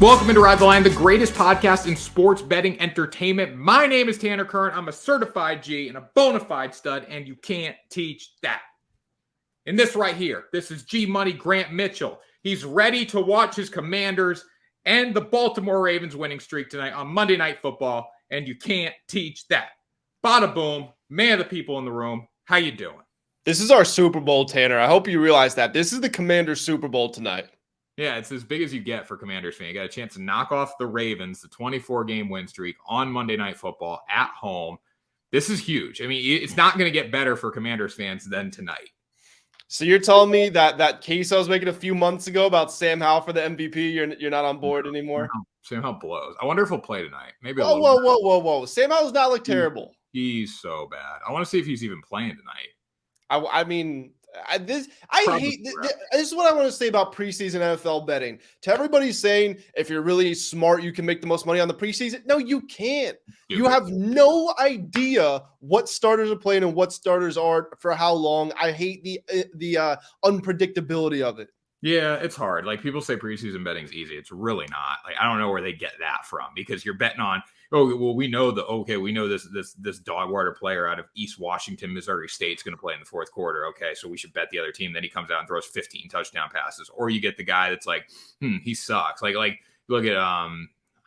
Welcome into Ride the Line, the greatest podcast in sports betting entertainment. My name is Tanner Curran. I'm a certified G and a bona fide stud, and you can't teach that. And this right here, this is G Money Grant Mitchell. He's ready to watch his Commanders and the Baltimore Ravens winning streak tonight on Monday Night Football, and you can't teach that. Bada boom, man of the people in the room. How you doing? This is our Super Bowl, Tanner. I hope you realize that. This is the Commanders Super Bowl tonight. Yeah, it's as big as you get for Commanders fan. You got a chance to knock off the Ravens, the 24-game win streak on Monday Night Football at home. This is huge. I mean, it's not going to get better for Commanders fans than tonight. So you're telling me that case I was making a few months ago about Sam Howell for the MVP, you're not on board anymore? Sam Howell blows. I wonder if he'll play tonight. Maybe. Whoa. Sam Howell's not look terrible. He's so bad. I want to see if he's even playing tonight. This is what I want to say about preseason NFL betting. To everybody saying, if you're really smart, you can make the most money on the preseason. No, you can't. You have no idea what starters are playing and what starters are for how long. I hate the unpredictability of it. Yeah, it's hard. Like, people say preseason betting is easy. It's really not. Like, I don't know where they get that from, because you're betting on, we know this dog water player out of East Washington, Missouri State's going to play in the fourth quarter. Okay, so we should bet the other team. Then he comes out and throws 15 touchdown passes. Or you get the guy that's like, he sucks. Like look at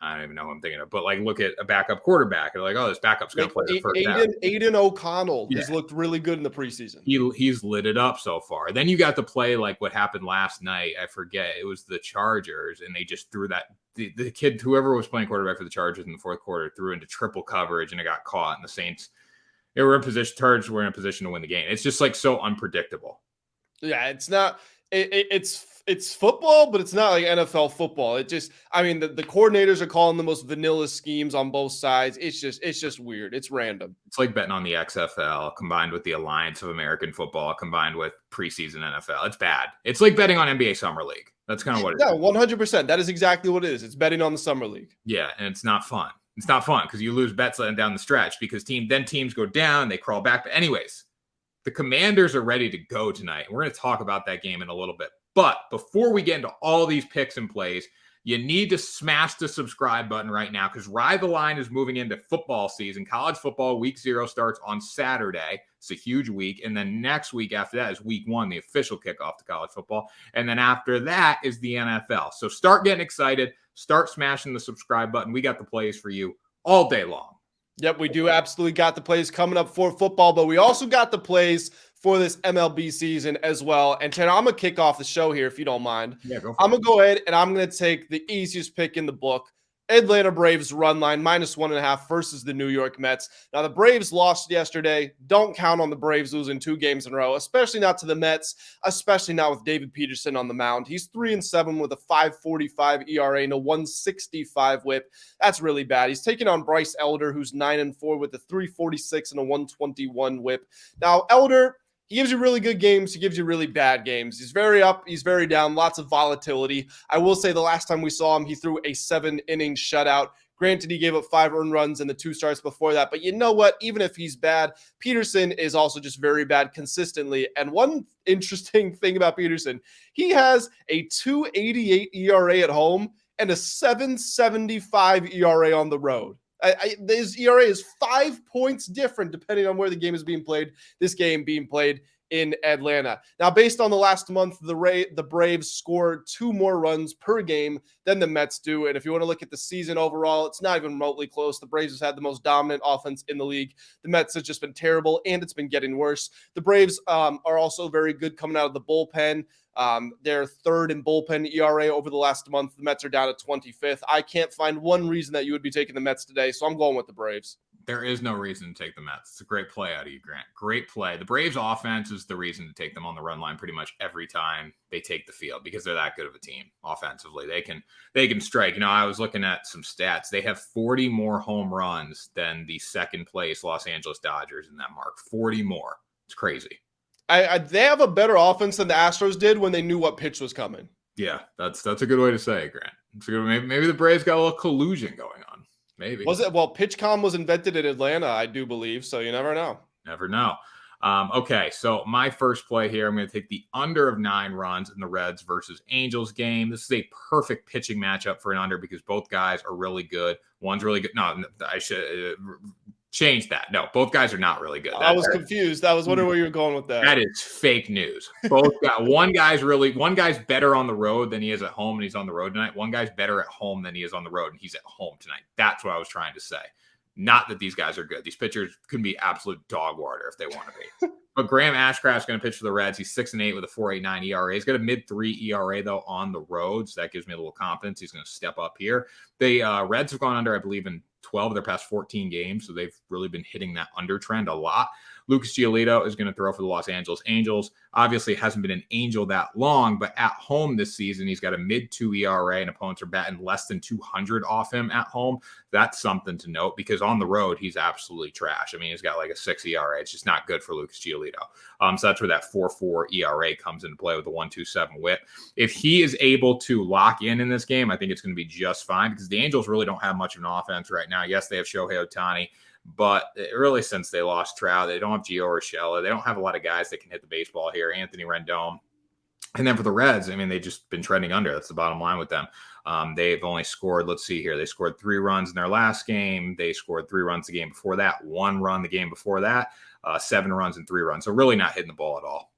I don't even know who I'm thinking of, but like, look at a backup quarterback. They're like, oh, this backup's going to play the first half. Aiden O'Connell has looked really good in the preseason. He's lit it up so far. Then you got to play like what happened last night. I forget. It was the Chargers, and they just threw that the kid, whoever was playing quarterback for the Chargers in the fourth quarter, threw into triple coverage, and it got caught. And the Saints, Chargers were in a position to win the game. It's just like so unpredictable. Yeah, it's not. It's football, but it's not like NFL football. The coordinators are calling the most vanilla schemes on both sides. It's just weird. It's random. It's like betting on the XFL combined with the Alliance of American Football combined with preseason NFL. It's bad. It's like betting on NBA Summer League. That's kind of what it is. Yeah, 100%. That is exactly what it is. It's betting on the Summer League. Yeah, and it's not fun. It's not fun because you lose bets down the stretch because teams go down, they crawl back. But anyways, the Commanders are ready to go tonight. We're going to talk about that game in a little bit. But before we get into all these picks and plays, you need to smash the subscribe button right now, because Ride the Line is moving into football season. College football week 0 starts on Saturday. It's a huge week. And then next week after that is week 1, the official kickoff to college football. And then after that is the NFL. So start getting excited. Start smashing the subscribe button. We got the plays for you all day long. Yep, we do absolutely got the plays coming up for football, but we also got the plays for this MLB season as well. And Tanner, I'm going to kick off the show here if you don't mind. Yeah, go for I'm going to go ahead and I'm going to take the easiest pick in the book. Atlanta Braves run line -1.5 versus the New York Mets. Now, the Braves lost yesterday. Don't count on the Braves losing 2 games in a row, especially not to the Mets, especially not with David Peterson on the mound. He's 3-7 with a 5.45 ERA and a 1.65 whip. That's really bad. He's taking on Bryce Elder, who's 9-4 with a 3.46 and a 1.21 whip. Now, Elder, he gives you really good games. He gives you really bad games. He's very up. He's very down. Lots of volatility. I will say the last time we saw him, he threw a 7-inning shutout. Granted, he gave up 5 earned runs in the 2 starts before that. But you know what? Even if he's bad, Peterson is also just very bad consistently. And one interesting thing about Peterson, he has a 2.88 ERA at home and a 7.75 ERA on the road. His ERA is 5 points different depending on where the game is being played. This game being played in Atlanta. Now, based on the last month, the Braves score 2 more runs per game than the Mets do. And if you want to look at the season overall, it's not even remotely close. The Braves have had the most dominant offense in the league. The Mets have just been terrible, and it's been getting worse. The Braves are also very good coming out of the bullpen. They're 3rd in bullpen ERA over the last month. The Mets are down at 25th. I can't find one reason that you would be taking the Mets today, so I'm going with the Braves. There is no reason to take the Mets. It's a great play out of you, Grant. Great play. The Braves offense is the reason to take them on the run line pretty much every time they take the field, because they're that good of a team offensively. They can strike. You know, I was looking at some stats. They have 40 more home runs than the second place Los Angeles Dodgers in that mark. 40 more. It's crazy. They have a better offense than the Astros did when they knew what pitch was coming. Yeah, that's a good way to say it, Grant. It's a good, maybe the Braves got a little collusion going on. Maybe. Was it? Well, PitchCom was invented in Atlanta, I do believe. So you never know. Never know. Okay, so my first play here, I'm going to take the under of 9 runs in the Reds versus Angels game. This is a perfect pitching matchup for an under because both guys are really good. One's really good. No, I should change that. No, both guys are not really good. I was confused. I was wondering where you were going with that. That is fake news. One guy's better on the road than he is at home, and he's on the road tonight. One guy's better at home than he is on the road, and he's at home tonight. That's what I was trying to say. Not that these guys are good. These pitchers can be absolute dog water if they want to be. But Graham Ashcraft's going to pitch for the Reds. He's 6-8 with a 4.89 ERA. He's got a mid-3 ERA, though, on the road. So that gives me a little confidence. He's going to step up here. The Reds have gone under, I believe, in 12 of their past 14 games. So they've really been hitting that under trend a lot. Lucas Giolito is going to throw for the Los Angeles Angels. Obviously, hasn't been an Angel that long, but at home this season, he's got a mid-2 ERA, and opponents are batting less than 200 off him at home. That's something to note because on the road, he's absolutely trash. I mean, he's got like a 6 ERA. It's just not good for Lucas Giolito. So that's where that 4.4 ERA comes into play with the 1.27 whip. If he is able to lock in this game, I think it's going to be just fine because the Angels really don't have much of an offense right now. Yes, they have Shohei Ohtani. But really, since they lost Trout, they don't have Gio Urshela. They don't have a lot of guys that can hit the baseball here. Anthony Rendon. And then for the Reds, I mean, they've just been trending under. That's the bottom line with them. They've only scored, let's see here. They scored 3 runs in their last game. They scored 3 runs the game before that. 1 run the game before that. 7 runs and 3 runs. So really not hitting the ball at all.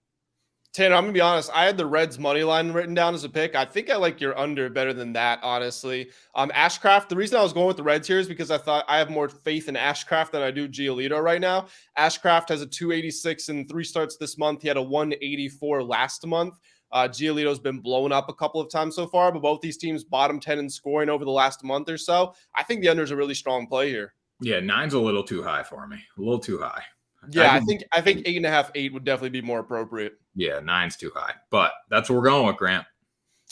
Tanner, I'm going to be honest. I had the Reds money line written down as a pick. I think I like your under better than that, honestly. Ashcraft, the reason I was going with the Reds here is because I thought I have more faith in Ashcraft than I do Giolito right now. Ashcraft has a 286 in 3 starts this month. He had a 184 last month. Giolito's been blown up a couple of times so far, but both these teams bottom 10 in scoring over the last month or so. I think the under is a really strong play here. Yeah, 9's a little too high for me. A little too high. Yeah, I think 8.5, 8 would definitely be more appropriate. Yeah, 9's too high. But that's what we're going with, Grant.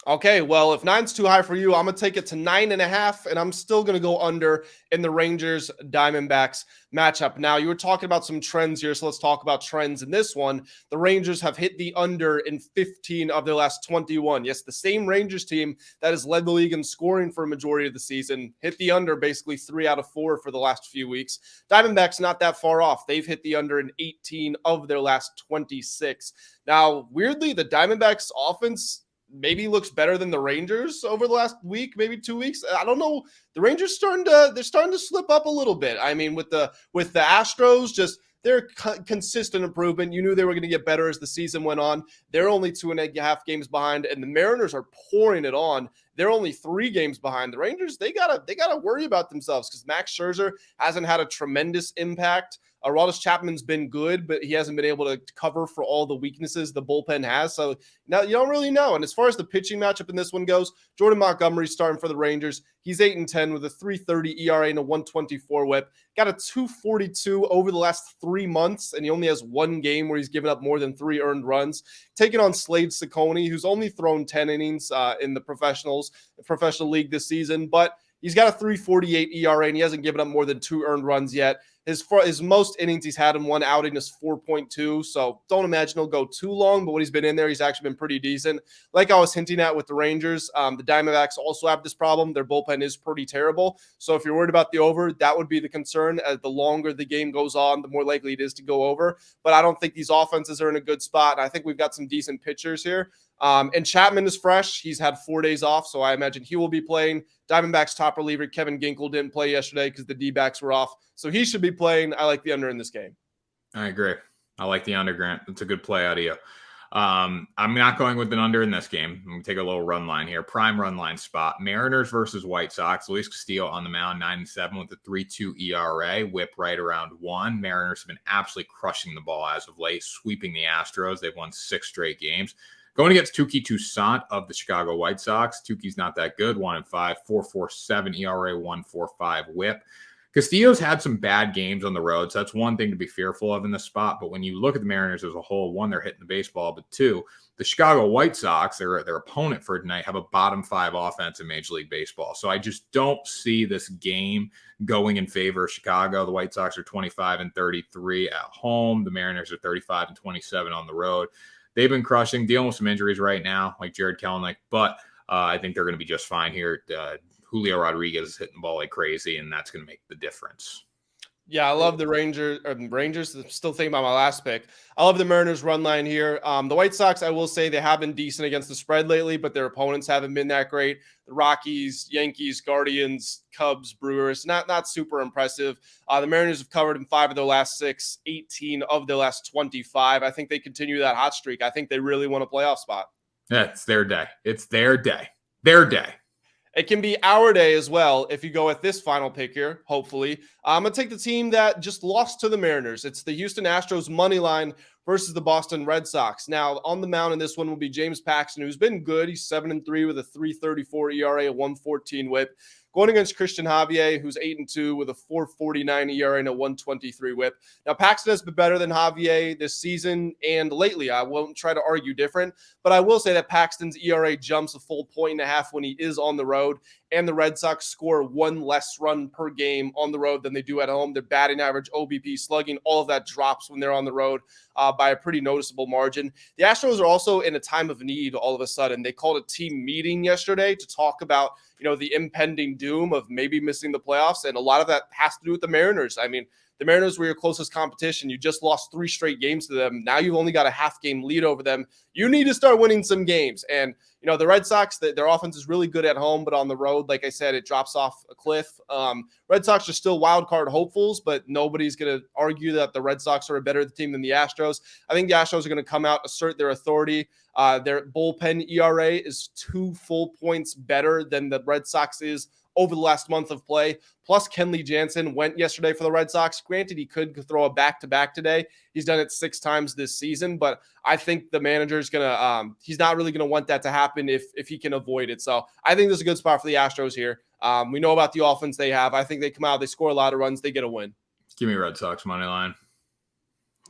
Okay, well, if 9's too high for you, I'm going to take it to 9.5, and I'm still going to go under in the Rangers Diamondbacks matchup. Now, you were talking about some trends here, so let's talk about trends in this one. The Rangers have hit the under in 15 of their last 21. Yes, the same Rangers team that has led the league in scoring for a majority of the season hit the under basically 3 out of 4 for the last few weeks. Diamondbacks not that far off. They've hit the under in 18 of their last 26. Now, weirdly, the Diamondbacks offense maybe looks better than the Rangers over the last week, maybe 2 weeks. I don't know. The Rangers starting to slip up a little bit. I mean, with the Astros, just their consistent improvement. You knew they were going to get better as the season went on. They're only 2.5 games behind, and the Mariners are pouring it on. They're only 3 games behind. The Rangers, they gotta worry about themselves because Max Scherzer hasn't had a tremendous impact. Aroldis Chapman's been good, but he hasn't been able to cover for all the weaknesses the bullpen has. So now you don't really know. And as far as the pitching matchup in this one goes, Jordan Montgomery's starting for the Rangers. He's 8-10 with a 3.30 ERA and a 1.24 whip. Got a 2.42 over the last 3 months, and he only has 1 game where he's given up more than 3 earned runs. Taking on Slade Ciccone, who's only thrown 10 innings in the professional league this season, but he's got a 3.48 ERA, and he hasn't given up more than 2 earned runs yet. His most innings he's had in one outing is 4.2, so don't imagine he'll go too long, but when he's been in there, he's actually been pretty decent. Like I was hinting at with the Rangers, the Diamondbacks also have this problem. Their bullpen is pretty terrible, so if you're worried about the over, that would be the concern. As the longer the game goes on, the more likely it is to go over, but I don't think these offenses are in a good spot, and I think we've got some decent pitchers here. And Chapman is fresh. He's had 4 days off, so I imagine he will be playing. Diamondbacks top reliever Kevin Ginkel didn't play yesterday because the DBacks were off, so he should be playing. I like the under in this game. I agree. I like the under, Grant. It's a good play out of you. I'm not going with an under in this game. I'm going to take a little run line here. Prime run line spot. Mariners versus White Sox. Luis Castillo on the mound, 9-7 with a 3.2 ERA. Whip right around 1. Mariners have been absolutely crushing the ball as of late, sweeping the Astros. They've won 6 straight games. Going against Touki Toussaint of the Chicago White Sox. Tuki's not that good. 1-5, 4.47 ERA, 1.45 whip. Castillo's had some bad games on the road, so that's one thing to be fearful of in this spot. But when you look at the Mariners as a whole, 1, they're hitting the baseball, but 2, the Chicago White Sox, their opponent for tonight, have a bottom 5 offense in Major League Baseball. So I just don't see this game going in favor of Chicago. The White Sox are 25-33 at home. The Mariners are 35-27 on the road. They've been crushing, dealing with some injuries right now, like Jared Kelenic, but I think they're going to be just fine here. Julio Rodriguez is hitting the ball like crazy, and that's going to make the difference. Yeah, I love the Rangers. Still thinking about my last pick. I love the Mariners run line here. The White Sox, I will say they have been decent against the spread lately, but their opponents haven't been that great. The Rockies, Yankees, Guardians, Cubs, Brewers, not super impressive. The Mariners have covered in 5 of their last 6, 18 of their last 25. I think they continue that hot streak. I think they really want a playoff spot. Yeah, it's their day. It's their day. Their day. It can be our day as well if you go with this final pick here, hopefully. I'm going to take the team that just lost to the Mariners. It's the Houston Astros money line versus the Boston Red Sox. Now, on the mound in this one will be James Paxton, who's been good. He's 7-3 with a 3.34 ERA, a 1.14 whip. Going against Christian Javier, who's 8-2 with a 4.49 ERA and a 1.23 whip. Now, Paxton has been better than Javier this season and lately. I won't try to argue different, but I will say that Paxton's ERA jumps a full 1.5 when he is on the road, and the Red Sox score 1 less run per game on the road than they do at home. Their batting average, OBP, slugging, all of that drops when they're on the road by a pretty noticeable margin. The Astros are also in a time of need all of a sudden. They called a team meeting yesterday to talk about the impending doom of maybe missing the playoffs. And a lot of that has to do with the Mariners. I mean, the Mariners were your closest competition. You just lost 3 straight games to them. Now you've only got a half-game lead over them. You need to start winning some games. And, the Red Sox, their offense is really good at home, but on the road, like I said, it drops off a cliff. Red Sox are still wild card hopefuls, but nobody's going to argue that the Red Sox are a better team than the Astros. I think the Astros are going to come out, assert their authority. Their bullpen ERA is 2 full points better than the Red Sox is over the last month of play. Plus, Kenley Jansen went yesterday for the Red Sox. Granted, he could throw a back-to-back today. He's done it 6 times this season, but I think the manager is going to he's not really going to want that to happen if he can avoid it. So I think this is a good spot for the Astros here. We know about the offense they have. I think they come out, they score a lot of runs, they get a win. Give me Red Sox money line.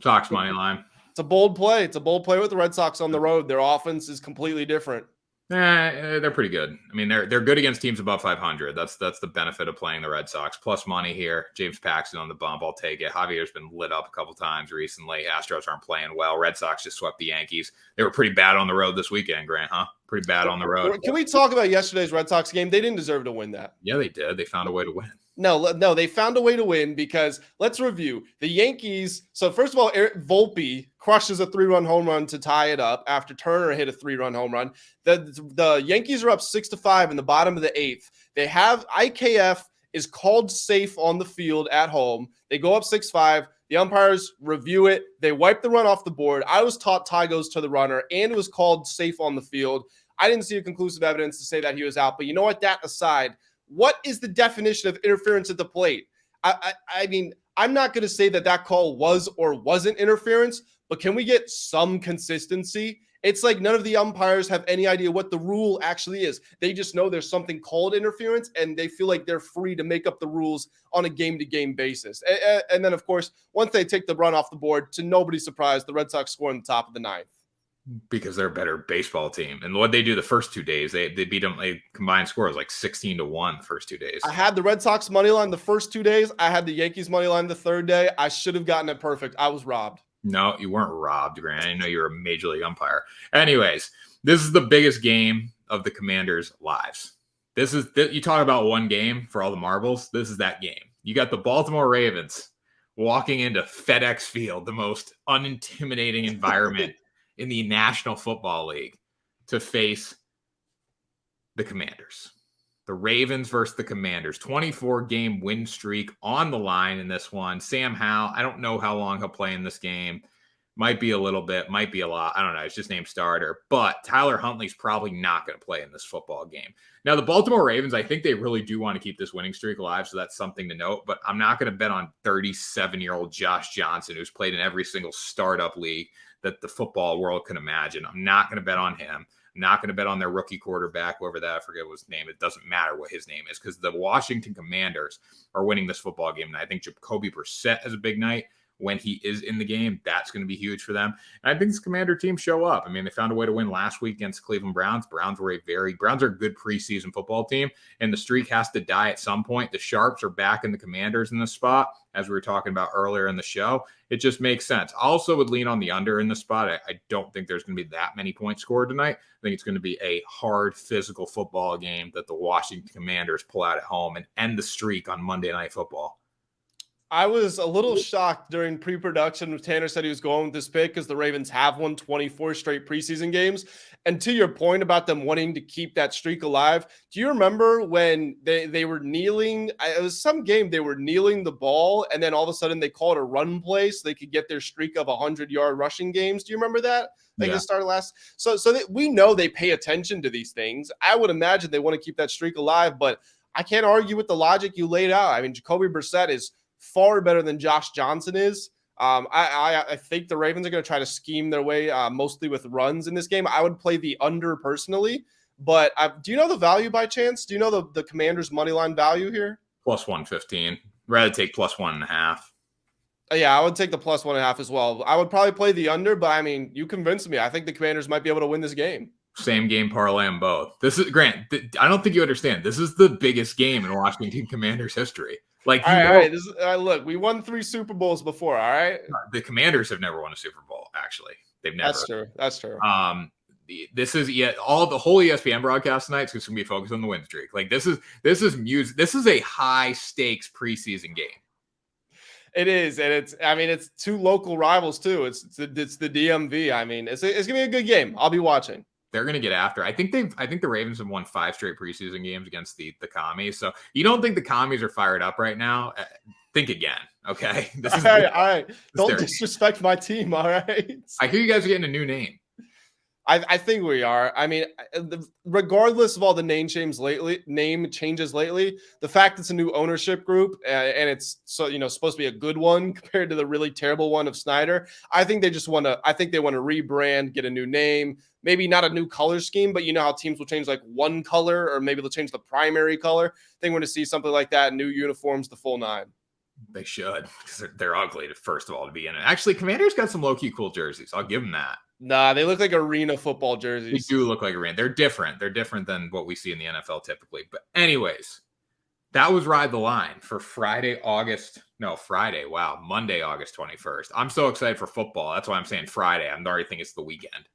Sox money line. It's a bold play. It's a bold play with the Red Sox on the road. Their offense is completely different. They're pretty good. I mean, they're good against teams above 500. That's the benefit of playing the Red Sox. Plus money here. James Paxton on the bump. I'll take it. Javier's been lit up a couple times recently. Astros aren't playing well. Red Sox just swept the Yankees. They were pretty bad on the road this weekend, Grant, huh? Pretty bad on the road. Can we talk about yesterday's Red Sox game? They didn't deserve to win that. Yeah, they did. They found a way to win. No, they found a way to win because let's review the Yankees. So first of all, Volpe crushes a 3-run home run to tie it up after Turner hit a 3-run home run. The Yankees are up 6-5 in the bottom of the 8th. They have IKF is called safe on the field at home. They go up 6-5. The umpires review it. They wipe the run off the board. I was taught tie goes to the runner, and it was called safe on the field. I didn't see a conclusive evidence to say that he was out. But you know what? That aside, what is the definition of interference at the plate? I mean, I'm not going to say that call was or wasn't interference, but can we get some consistency? It's like none of the umpires have any idea what the rule actually is. They just know there's something called interference, and they feel like they're free to make up the rules on a game-to-game basis. And then, of course, once they take the run off the board, to nobody's surprise, the Red Sox score in the top of the 9th. Because they're a better baseball team. And what they do the first 2 days, they beat them, a combined score was like 16-1 the first 2 days. I had the Red Sox money line the first 2 days. I had the Yankees money line the 3rd day. I should have gotten it perfect. I was robbed. No, you weren't robbed, Grant. I didn't know you were a major league umpire. Anyways, this is the biggest game of the Commanders' lives. You talk about one game for all the marbles. This is that game. You got the Baltimore Ravens walking into FedEx Field, the most unintimidating environment in the National Football League, to face the Commanders. The Ravens versus the Commanders. 24-game win streak on the line in this one. Sam Howell, I don't know how long he'll play in this game. Might be a little bit, might be a lot. I don't know. It's just named starter. But Tyler Huntley's probably not going to play in this football game. Now, the Baltimore Ravens, I think they really do want to keep this winning streak alive, so that's something to note. But I'm not going to bet on 37-year-old Josh Johnson, who's played in every single startup league that the football world can imagine. I'm not going to bet on him. I'm not going to bet on their rookie quarterback, whoever that, I forget what his name. It doesn't matter what his name is, because the Washington Commanders are winning this football game. And I think Jacoby Brissett has a big night. When he is in the game, that's going to be huge for them. And I think this Commander team show up. I mean, they found a way to win last week against Cleveland Browns. Browns are a good preseason football team, and the streak has to die at some point. The Sharps are back in the Commanders in this spot, as we were talking about earlier in the show. It just makes sense. I also would lean on the under in the spot. I don't think there's going to be that many points scored tonight. I think it's going to be a hard physical football game that the Washington Commanders pull out at home and end the streak on Monday Night Football. I was a little shocked during pre-production when Tanner said he was going with this pick because the Ravens have won 24 straight preseason games. And to your point about them wanting to keep that streak alive, do you remember when they were kneeling? It was some game they were kneeling the ball, and then all of a sudden they called a run play so they could get their streak of 100-yard rushing games. Do you remember that? Like Yeah. it started last. So we know they pay attention to these things. I would imagine they want to keep that streak alive, but I can't argue with the logic you laid out. I mean, Jacoby Brissett is far better than Josh Johnson is. I think the Ravens are going to try to scheme their way mostly with runs in this game. I would play the under personally, but do you know the value by chance? Do you know the Commanders' money line value here? Plus 115. Rather take plus 1.5. Yeah, I would take the plus 1.5 as well. I would probably play the under, but I mean, you convinced me. I think the Commanders might be able to win this game. Same game parlay them both. This is Grant. I don't think you understand. This is the biggest game in Washington Commanders history. Like, all right. Look, we won 3 Super Bowls before. All right. The Commanders have never won a Super Bowl. Actually, they've never. That's true. This is the whole ESPN broadcast tonight is going to be focused on the win streak. Like this is music. This is a high stakes preseason game. It is, and it's 2 local rivals too. It's the DMV. I mean, it's gonna be a good game. I'll be watching. They're going to get after. I think the Ravens have won 5 straight preseason games against the Commies. So you don't think the Commies are fired up right now? Think again, okay? All right. Don't disrespect my team, all right? I hear you guys are getting a new name. I think we are. I mean, regardless of all the name changes lately, the fact it's a new ownership group and it's supposed to be a good one compared to the really terrible one of Snyder. I think they want to rebrand, get a new name, maybe not a new color scheme, but you know how teams will change like one color or maybe they'll change the primary color. I think we're going to see something like that, new uniforms, the full 9. They should, because they're ugly, first of all, to be in it. Actually, Commanders got some low-key cool jerseys. I'll give them that. Nah, they look like arena football jerseys. They do look like arena. They're different. They're different than what we see in the NFL typically. But anyways, that was Ride the Line for Monday, August 21st. I'm so excited for football. That's why I'm saying Friday. I'm already thinking it's the weekend.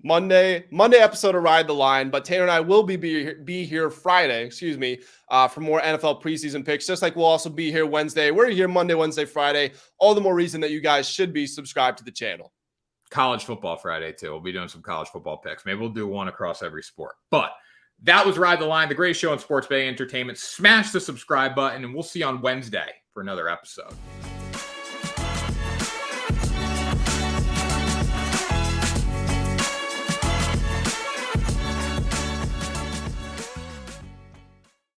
Monday episode of Ride the Line, but Tanner and I will be here Friday, for more NFL preseason picks, just like we'll also be here Wednesday. We're here Monday, Wednesday, Friday. All the more reason that you guys should be subscribed to the channel. College football Friday, too. We'll be doing some college football picks. Maybe we'll do one across every sport. But that was Ride the Line, the greatest show in sports betting entertainment. Smash the subscribe button, and we'll see you on Wednesday for another episode.